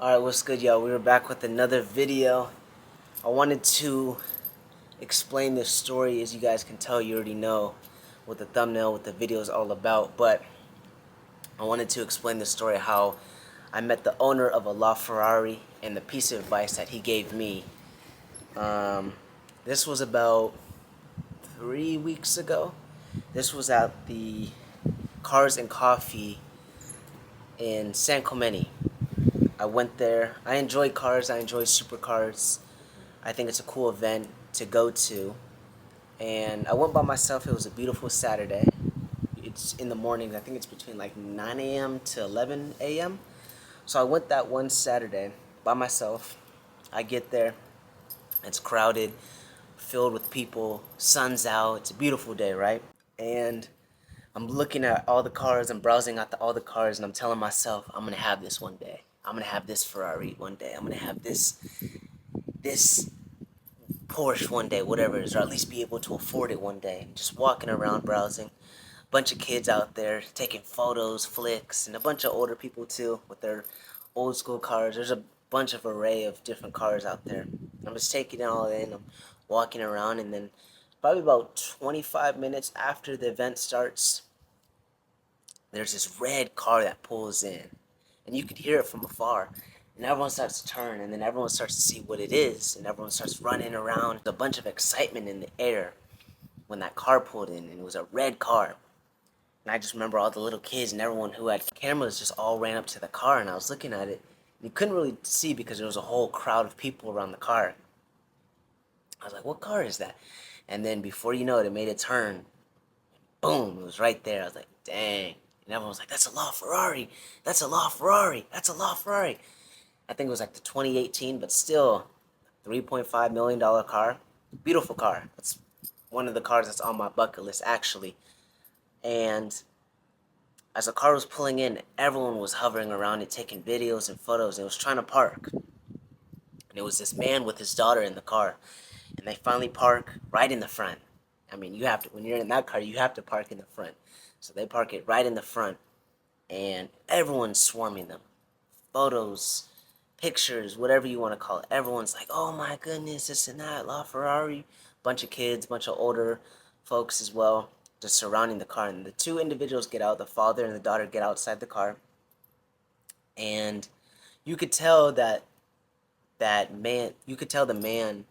Alright, what's good, y'all? We're back with another video. I wanted to explain this story. As you guys can tell, you already know what the thumbnail, what the video is all about, but I wanted to explain the story how I met the owner of a Ferrari and the piece of advice that he gave me. This was about 3 weeks ago. This was at the Cars and Coffee in San Clemente. I went there. I enjoy cars. I enjoy supercars. I think it's a cool event to go to. And I went by myself. It was a beautiful Saturday. It's in the morning. I think it's between like 9 a.m. to 11 a.m. So I went that one Saturday by myself. I get there. It's crowded, filled with people. Sun's out. It's a beautiful day, right? And I'm looking at all the cars. I'm browsing at all the cars, and I'm telling myself, I'm gonna have this one day. I'm gonna have this Ferrari one day. I'm gonna have this Porsche one day, whatever it is, or at least be able to afford it one day. Just walking around browsing. Bunch of kids out there taking photos, flicks, and a bunch of older people too with their old school cars. There's a bunch of array of different cars out there. I'm just taking it all in. I'm walking around, and then probably about 25 minutes after the event starts, there's this red car that pulls in, and you could hear it from afar. And everyone starts to turn, and then everyone starts to see what it is, and everyone starts running around. A bunch of excitement in the air when that car pulled in, and it was a red car. And I just remember all the little kids and everyone who had cameras just all ran up to the car, and I was looking at it. And you couldn't really see because there was a whole crowd of people around the car. I was like, what car is that? And then before you know it, it made a turn. Boom, it was right there. I was like, dang. And everyone was like, that's a Ferrari. That's a Ferrari. That's a Ferrari. I think it was like the 2018, but still, $3.5 million car. Beautiful car. That's one of the cars that's on my bucket list, actually. And as the car was pulling in, everyone was hovering around it, taking videos and photos. And it was trying to park. And it was this man with his daughter in the car. And they finally park right in the front. I mean, you have to, when you're in that car, you have to park in the front. So they park it right in the front. And everyone's swarming them. Photos, pictures, whatever you want to call it. Everyone's like, oh my goodness, this and that, Ferrari. Bunch of kids, bunch of older folks as well, just surrounding the car. And the two individuals get out, the father and the daughter get outside the car. And you could tell the man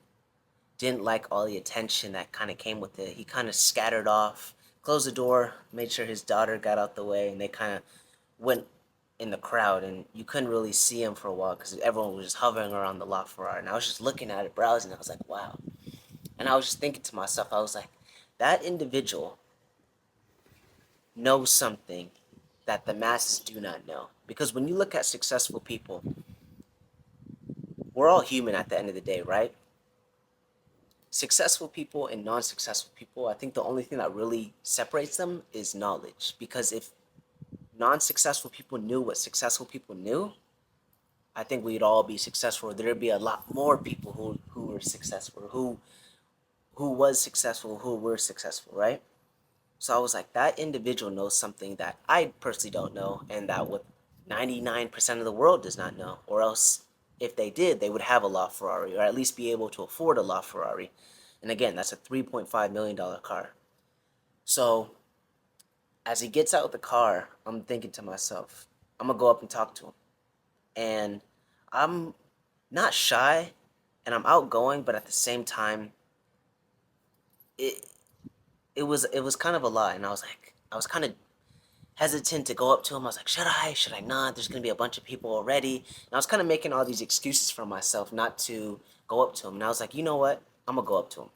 didn't like all the attention that kind of came with it. He kind of scattered off, closed the door, made sure his daughter got out the way, and they kind of went in the crowd, and you couldn't really see him for a while because everyone was just hovering around the Ferrari. And I was just looking at it, browsing. I was like, wow. And I was just thinking to myself, I was like, that individual knows something that the masses do not know. Because when you look at successful people, we're all human at the end of the day, right? Successful people and non-successful people, I think the only thing that really separates them is knowledge. Because if non-successful people knew what successful people knew, I think we'd all be successful. There'd be a lot more people who were successful, who was successful, who were successful, right? So I was like, that individual knows something that I personally don't know, and that what 99% of the world does not know. Or else, if they did, they would have a Ferrari, or at least be able to afford a Ferrari. And again, that's a $3.5 million car. So as he gets out of the car, I'm thinking to myself, I'm going to go up and talk to him. And I'm not shy, and I'm outgoing, but at the same time, it was kind of a lot. And I was kind of hesitant to go up to him. I was like, should I not? There's going to be a bunch of people already. And I was kind of making all these excuses for myself not to go up to him. And I was like, you know what? I'm going to go up to him.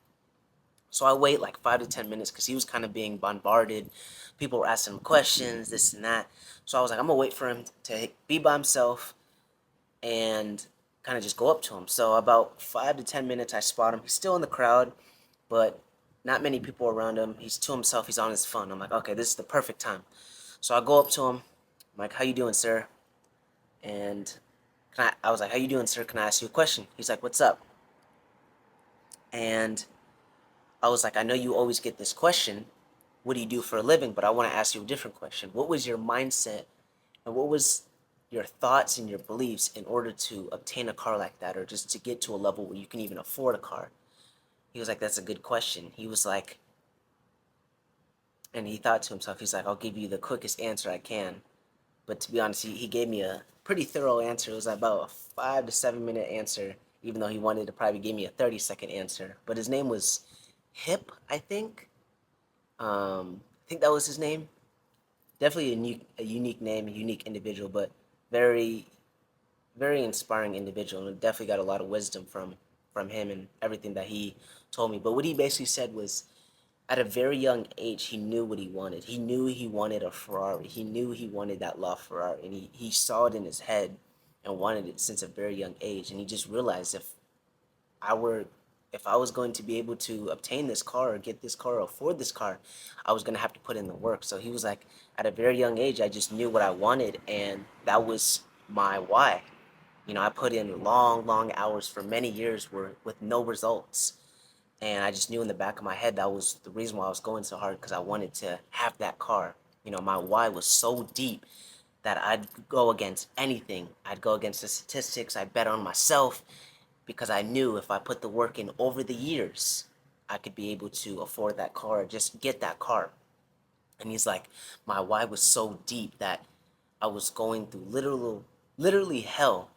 So I wait like 5 to 10 minutes because he was kind of being bombarded. People were asking him questions, this and that. So I was like, I'm going to wait for him to be by himself and kind of just go up to him. So about 5 to 10 minutes, I spot him. He's still in the crowd, but not many people around him. He's to himself. He's on his phone. I'm like, okay, this is the perfect time. So I go up to him. I'm like, how you doing, sir? And I was like, how you doing, sir? Can I ask you a question? He's like, what's up? And I was like, I know you always get this question, what do you do for a living? But I want to ask you a different question. What was your mindset, and what was your thoughts and your beliefs in order to obtain a car like that, or just to get to a level where you can even afford a car? He was like, that's a good question. He was like, and he thought to himself, he's like, I'll give you the quickest answer I can. But to be honest, he gave me a pretty thorough answer. It was about a 5 to 7 minute answer, even though he wanted to probably give me a 30-second answer. But his name was Hip, I think. I think that was his name. Definitely a unique name, a unique individual, but very, very inspiring individual, and definitely got a lot of wisdom from him and everything that he told me. But what he basically said was, at a very young age, he knew what he wanted. He knew he wanted a Ferrari. He knew he wanted that loft Ferrari, and he saw it in his head and wanted it since a very young age. And he just realized, I were if I was going to be able to obtain this car or get this car or afford this car, I was going to have to put in the work. So he was like, at a very young age, I just knew what I wanted, and that was my why. I put in long, long hours for many years with no results. And I just knew in the back of my head that was the reason why I was going so hard, because I wanted to have that car. My why was so deep that I'd go against anything. I'd go against the statistics. I'd bet on myself, because I knew if I put the work in over the years, I could be able to afford that car, or just get that car. And he's like, my why was so deep that I was going through literally hell.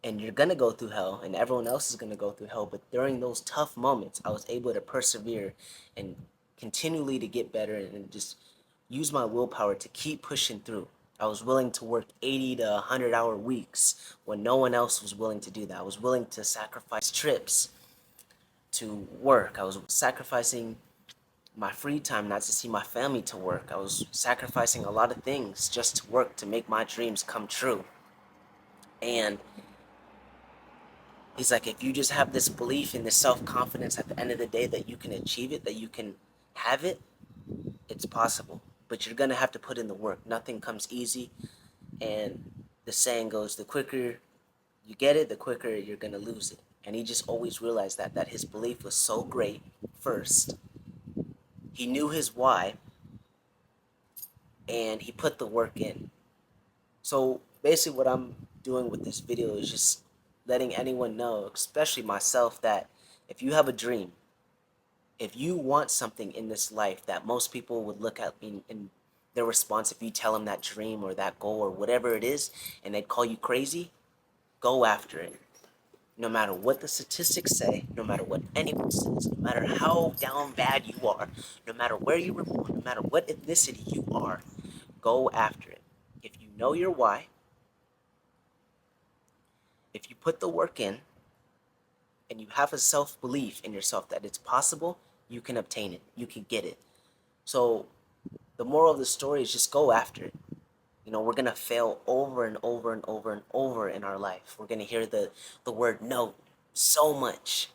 And you're gonna go through hell, and everyone else is gonna go through hell. But during those tough moments, I was able to persevere and continually to get better, and just use my willpower to keep pushing through. I was willing to work 80 to 100-hour weeks when no one else was willing to do that. I was willing to sacrifice trips to work. I was sacrificing my free time not to see my family to work. I was sacrificing a lot of things just to work to make my dreams come true. And he's like, if you just have this belief and this self-confidence at the end of the day that you can achieve it, that you can have it, it's possible. But you're gonna have to put in the work. Nothing comes easy. And the saying goes, the quicker you get it, the quicker you're gonna lose it. And he just always realized that his belief was so great first. He knew his why, and he put the work in. So basically what I'm doing with this video is just letting anyone know, especially myself, that if you have a dream, if you want something in this life that most people would look at in their response, if you tell them that dream or that goal or whatever it is, and they'd call you crazy, go after it. No matter what the statistics say, no matter what anyone says, no matter how down bad you are, no matter where you were born, no matter what ethnicity you are, go after it. If you know your why, if you put the work in, and you have a self-belief in yourself that it's possible, you can obtain it. You can get it. So the moral of the story is just go after it. We're going to fail over and over and over and over in our life. We're going to hear the word no so much.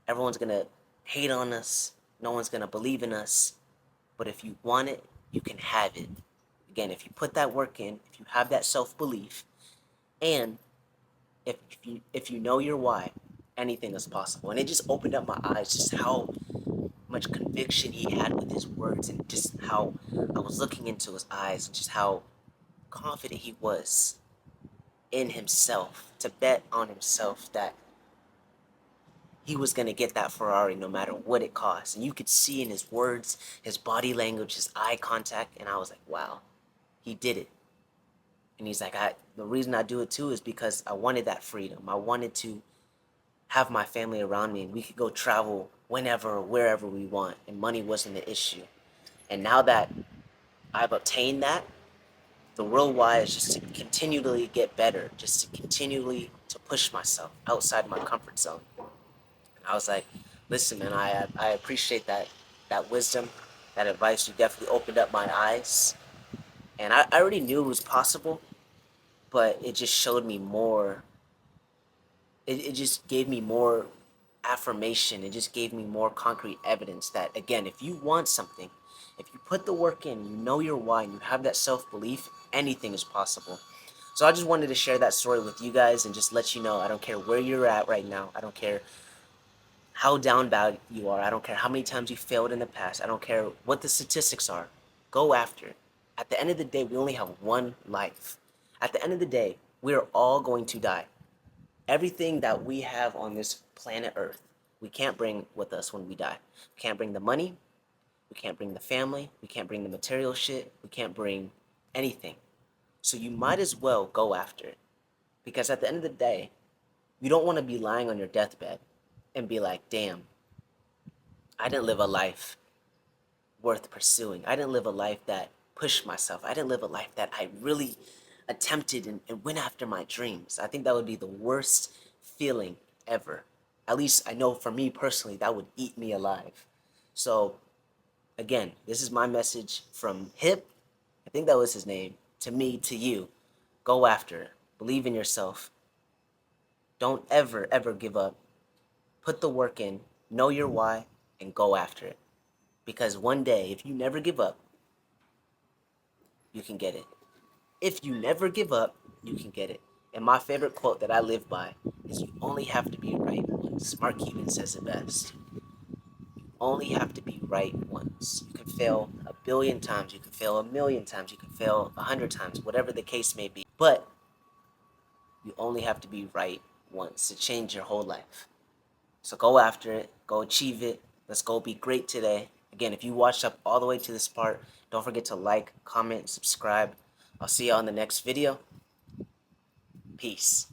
Everyone's going to hate on us. No one's going to believe in us. But if you want it, you can have it. Again, if you put that work in, if you have that self-belief, and if you know your why, anything is possible. And it just opened up my eyes, just how much conviction he had with his words, and just how I was looking into his eyes, and just how confident he was in himself, to bet on himself that he was going to get that Ferrari no matter what it cost. And you could see in his words, his body language, his eye contact, and I was like, wow, he did it. And he's like, the reason I do it too is because I wanted that freedom. I wanted to have my family around me, and we could go travel whenever or wherever we want, and money wasn't the issue. And now that I've obtained that, the real why is just to continually get better, just to continually to push myself outside my comfort zone. And I was like, listen, man, I appreciate that wisdom, that advice. You definitely opened up my eyes. And I already knew it was possible, but it just showed me more. It just gave me more affirmation. It just gave me more concrete evidence that, again, if you want something, if you put the work in, you know your why, and you have that self-belief, anything is possible. So I just wanted to share that story with you guys, and just let you know, I don't care where you're at right now. I don't care how down bad you are. I don't care how many times you failed in the past. I don't care what the statistics are. Go after it. At the end of the day, we only have one life. At the end of the day, we're all going to die. Everything that we have on this planet Earth, we can't bring with us when we die. We can't bring the money, we can't bring the family, we can't bring the material shit, we can't bring anything. So you might as well go after it. Because at the end of the day, you don't want to be lying on your deathbed and be like, damn, I didn't live a life worth pursuing. I didn't live a life that pushed myself. I didn't live a life that I really attempted and went after my dreams. I think that would be the worst feeling ever. At least I know for me personally, that would eat me alive. So, again, this is my message from Hip, I think that was his name, to me, to you. Go after it. Believe in yourself. Don't ever, ever give up. Put the work in, know your why, and go after it. Because one day, if you never give up, you can get it. If you never give up, you can get it. And my favorite quote that I live by is you only have to be right once. Mark Cuban says it best. You only have to be right once. You can fail a billion times, you can fail a million times, you can fail 100 times, whatever the case may be. But you only have to be right once to change your whole life. So go after it, go achieve it. Let's go be great today. Again, if you watched up all the way to this part, don't forget to like, comment, subscribe. I'll see you on the next video. Peace.